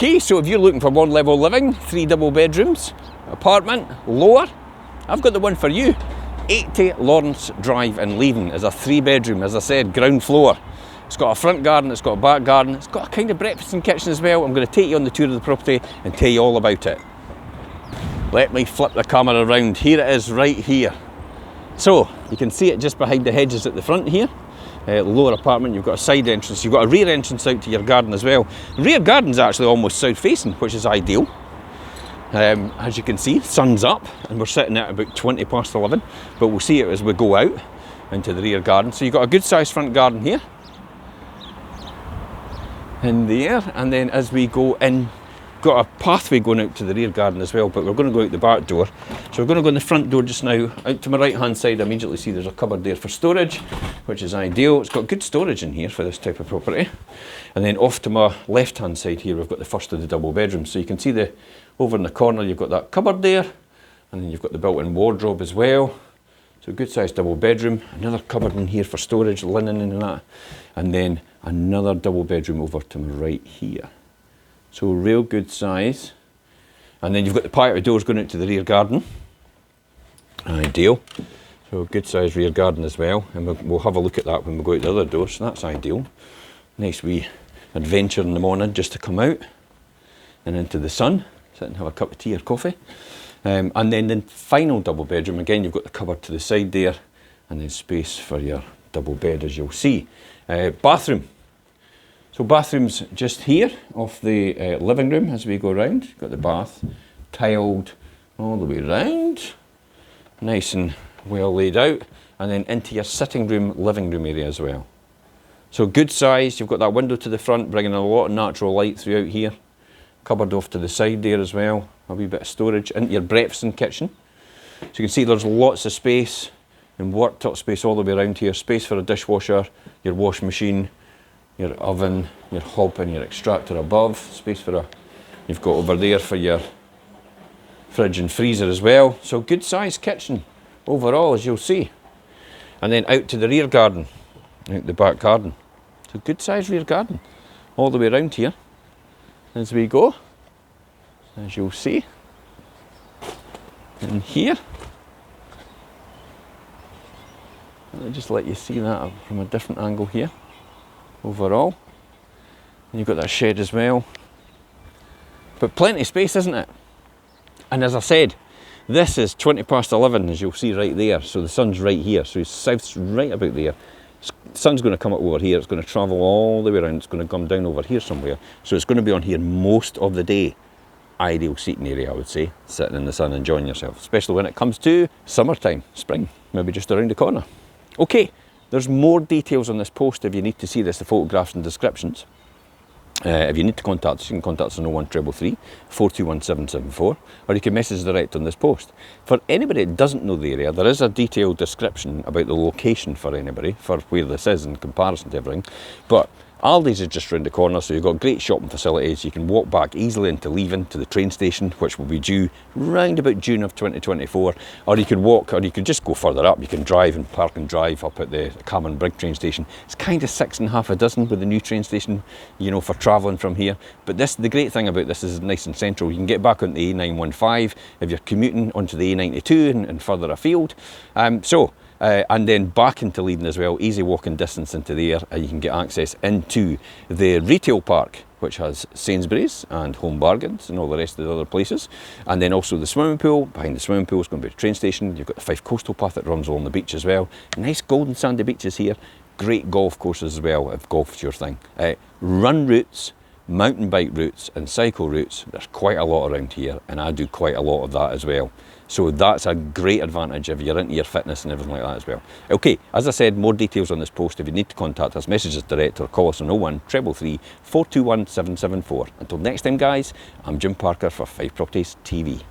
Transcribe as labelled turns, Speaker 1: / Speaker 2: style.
Speaker 1: Okay, so if you're looking for one level living, 3 double bedrooms, apartment, lower, I've got the one for you. 80 Lawrence Drive in Leven is a 3 bedroom, as I said, ground floor. It's got a front garden, it's got a back garden, it's got a kind of breakfast and kitchen as well. I'm going to take you on the tour of the property and tell you all about it. Let me flip the camera around. Here it is, right here. So, you can see it just behind the hedges at the front here. Lower apartment, you've got a side entrance, you've got a rear entrance out to your garden as well. The rear garden's actually almost south facing, which is ideal. As you can see, sun's up and we're sitting at about 20 past 11, but we'll see it as we go out into the rear garden. So you've got a good sized front garden here, in there, and then as we go in, got a pathway going out to the rear garden as well, but we're going to go out the back door. So we're going to go in the front door just now. Out to my right hand side, I immediately see there's a cupboard there for storage, which is ideal. It's got good storage in here for this type of property. And then off to my left hand side here, we've got the first of the double bedrooms. So you can see over in the corner, you've got that cupboard there, and then you've got the built-in wardrobe as well. So good sized double bedroom, another cupboard in here for storage, linen and that, and then another double bedroom over to my right here. So real good size. And then you've got the patio doors going out to the rear garden. Ideal. So good size rear garden as well. And we'll have a look at that when we go out the other door. So that's ideal. Nice wee adventure in the morning just to come out and into the sun. Sit and have a cup of tea or coffee. And then the final double bedroom, again, you've got the cupboard to the side there. And then space for your double bed, as you'll see. Bathroom. So bathroom's just here off the living room as we go around. You've got the bath tiled all the way around, nice and well laid out, and then into your sitting room, living room area as well. So good size, you've got that window to the front bringing a lot of natural light throughout here. Cupboard off to the side there as well, a wee bit of storage into your breakfast and kitchen. So you can see there's lots of space and worktop space all the way around here, space for a dishwasher, your washing machine, your oven, your hob and your extractor above, space for you've got over there for your fridge and freezer as well. So good sized kitchen overall, as you'll see. And then out to the rear garden, out the back garden. So good sized rear garden all the way around here as we go, as you'll see. And here, I'll just let you see that from a different angle here. Overall, and you've got that shed as well, but plenty of space, isn't it? And as I said, this is 20 past 11, as you'll see right there. So the sun's right here, so south's right about there. The sun's going to come up over here, it's going to travel all the way around, it's going to come down over here somewhere, so it's going to be on here most of the day. Ideal seating area, I would say, sitting in the sun enjoying yourself, especially when it comes to summertime, spring, maybe just around the corner. Okay. There's more details on this post if you need to see this, the photographs and descriptions. If you need to contact us, you can contact us on 01333 421 774, or you can message direct on this post. For anybody that doesn't know the area, there is a detailed description about the location for anybody, for where this is in comparison to everything. But Aldi's is just round the corner, so you've got great shopping facilities. You can walk back easily into Leven to the train station, which will be due round about June of 2024. Or you could walk, or you could just go further up. You can drive and park and drive up at the Common Brig train station. It's kind of 6 1/2 dozen with the new train station, you know, for travelling from here. But the great thing about this is it's nice and central. You can get back onto the A915 if you're commuting onto the A92 and further afield. And then back into Leven as well, easy walking distance into there. You can get access into the retail park, which has Sainsbury's and Home Bargains and all the rest of the other places. And then also the swimming pool. Behind the swimming pool is going to be a train station. You've got the Fife Coastal Path that runs along the beach as well. Nice golden sandy beaches here. Great golf courses as well, if golf's your thing. Run routes, mountain bike routes and cycle routes. There's quite a lot around here, and I do quite a lot of that as well. So that's a great advantage if you're into your fitness and everything like that as well. Okay, as I said, more details on this post. If you need to contact us, message us direct or call us on 01333 421 774. Until next time, guys, I'm Jim Parker for Fife Properties TV.